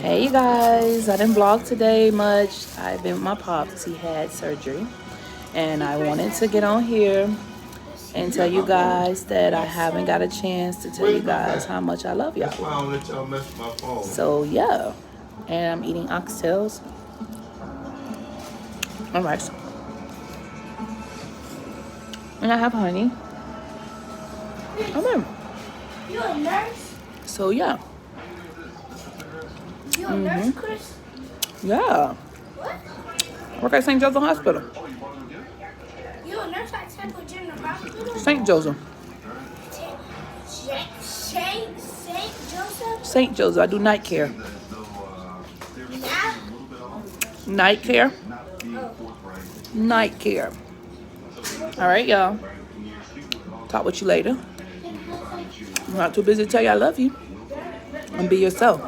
Hey you guys, I didn't vlog today much. I've been with my pops. He had surgery. And I wanted to get on here and tell you guys that I haven't got a chance to tell you guys how much I love That's why I y'all. don't let y'all mess with my phone. So yeah. And I'm eating oxtails and rice. And I have honey. Okay. You a nurse? So yeah. You a nurse, Chris? Yeah. What? I work at St. Joseph Hospital. You a nurse at Temple General Hospital? St. Joseph. Saint Joseph? St. Joseph. I do night care. Yeah. Night care. Oh. Night care. All right, y'all. Talk with you later. I'm not too busy to tell you I love you. And be yourself.